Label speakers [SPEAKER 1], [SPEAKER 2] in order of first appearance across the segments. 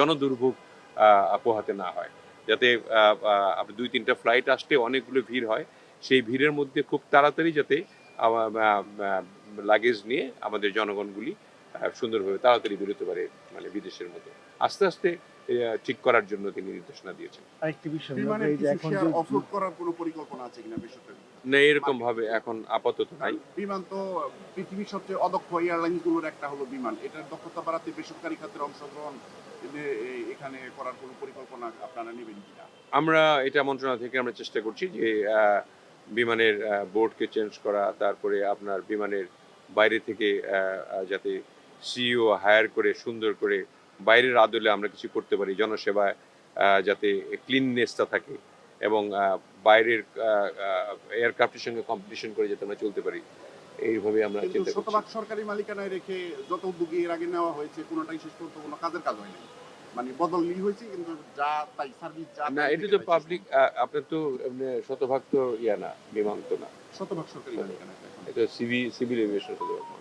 [SPEAKER 1] জনদুর্ভোগ পোহাতে না হয়, যাতে আপনার 2-3টা ফ্লাইট আসতে অনেকগুলো ভিড় হয়, সেই ভিড়ের মধ্যে খুব তাড়াতাড়ি যাতে লাগেজ নিয়ে আমাদের জনগণগুলি সুন্দরভাবে তাড়াতাড়ি বেরোতে পারে, মানে বিদেশের মতো আস্তে আস্তে ঠিক করার জন্য তিনি নির্দেশনা দিয়েছেন।
[SPEAKER 2] আরেকটি বিষয়
[SPEAKER 3] বিমানের কিছু শেয়ার অফলোড করার কোনো পরিকল্পনা আছে কিনা বেসরকারি?
[SPEAKER 1] না, এরকম ভাবে এখন আপাতত নাই।
[SPEAKER 3] বিমান তো পৃথিবীর সবচেয়ে অদক্ষ এয়ারলাইনগুলোর একটা হলো বিমান, এটার দক্ষতা বাড়াতে বেসরকারি খাতের অংশগ্রহণ এখানে করার কোনো পরিকল্পনা আপনারা নেবেন কিনা?
[SPEAKER 1] আমরা এটা মন্ত্রণালয় থেকে আমরা চেষ্টা করছি যে বিমানের বোর্ডকে চেঞ্জ করা, তারপরে আপনার বিমানের বাইরে থেকে যাতে সিইও হায়ার করে সুন্দর করে বাইরের আদলে আমরা কিছু করতে পারি, জনসেবায় যাতে ক্লিননেসটা থাকে এবং বাইরের এয়ারক্রাফটের সঙ্গে কম্পিটিশন করে যাতে আমরা চলতে পারি, এইভাবে আমরা
[SPEAKER 3] কিন্তু
[SPEAKER 1] চিন্তা করছি।
[SPEAKER 3] শতভাগ সরকারি মালিকানায় রেখে যত উদ্যোগী এর আগে নেওয়া হয়েছে কোনোটাই শেষ পর্যন্ত কোনো কাজের কাজ হয়নি, মানে বদলই হয়েছে কিন্তু যা তাই সার্ভিস যা
[SPEAKER 1] না, এটা তো পাবলিক, আপনার তো শতভাগ তো না, বিমান তো না,
[SPEAKER 3] শতভাগ সরকারি মালিকানায় এখন।
[SPEAKER 1] এটা সিভিল এভিয়েশন শতভাগ।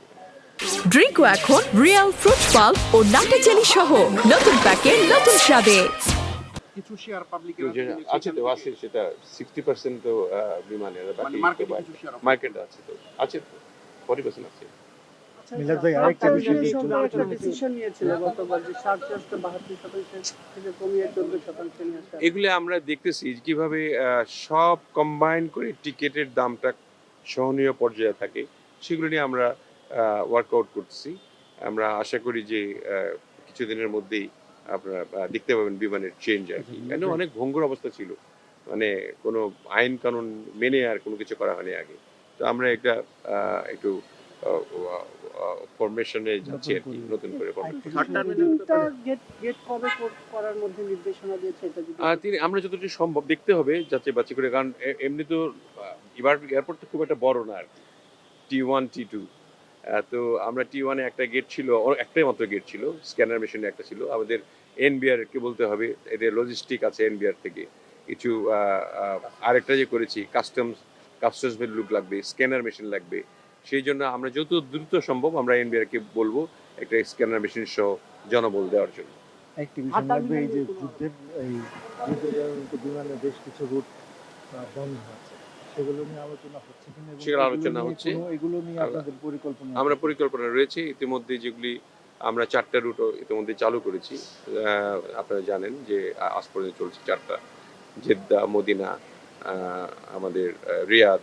[SPEAKER 4] ড্রিঙ্কও এখন রিয়েল ফ্রুট পাল্প ও নাটা জেলি সহ নতুন প্যাকে নতুন স্বাদে।
[SPEAKER 3] কিছু শেয়ার পাবলিকের
[SPEAKER 1] আছে তো, আছে, সেটা 60% তো বিমানের, বাকি
[SPEAKER 3] মার্কেটে কিছু শেয়ার
[SPEAKER 1] মার্কেট আছে, তো আছে তো 40% আছে।
[SPEAKER 2] মিলাদ ভাই আরেকটা বিষয়
[SPEAKER 5] একটা ডিসিশন নিয়েছিল গতবার যে ৭.৭২% থেকে কমিয়ে 14% নিয়ে আসা।
[SPEAKER 1] এগুলো আমরা দেখতেছি কিভাবে সব কম্বাইন করে টিকেটের দামটা সহনীয় পর্যায়ে থাকে, সেগুলো নিয়ে আমরা ওয়ার্কআউট করতেছি। আমরা আশা করি যে কিছুদিনের মধ্যেই আপনারা দেখতে পাবেন বিমানের চেঞ্জ আর কি। কেন অনেক ভঙ্গুর অবস্থা ছিল, মানে কোনো আইন কানুন মেনে আর কোনো কিছু করা হয়নি আগে। তো আমরা একটা একটু ফরমেশনে যাচ্ছি আর কি, নতুন করে
[SPEAKER 5] গেট কবে করার মধ্যে নির্দেশনা দিয়েছে এটা যদি
[SPEAKER 1] আমরা যতটুকু সম্ভব দেখতে হবে যাচাই বাছাই করে, কারণ এমনি তো এবার এয়ারপোর্ট তো খুব একটা বড় না আর কি, T1 T2। তো আমরা T1-এ একটা গেট ছিল, একটাই মাত্র গেট ছিল, স্ক্যানার মেশিনে একটা ছিল। আমাদের এনবিআর কে বলতে হবে, এদের লজিস্টিক আছে এনবিআর থেকে কিছু, আরেকটা যে করেছি কাস্টমস লুক লাগবে, স্ক্যানার মেশিন লাগবে, সেই জন্য আমরা যত দ্রুত সম্ভব আমরা এনবিআর কে বলবো একটা স্ক্যানার মেশিন সহ জনবল দেওয়ার জন্য।
[SPEAKER 2] একটি বিষয় লাগবে, এই যে যুদ্ধের বিমানে বেশ কিছু রুট বন্ধ আছে, সেগুলো নিয়ে আলোচনা হচ্ছে কিনা?
[SPEAKER 1] সেগুলো আলোচনা হচ্ছে,
[SPEAKER 2] এগুলো নিয়ে আপনাদের পরিকল্পনা?
[SPEAKER 1] আমরা পরিকল্পনা রয়েছে ইতিমধ্যে, যেগুলি আমরা 4টা রুটও ইতিমধ্যে চালু করেছি। আপনারা জানেন যে আজ পর্যন্ত চলছে 4টা, জেদ্দা, মদিনা, আমাদের রিয়াদ,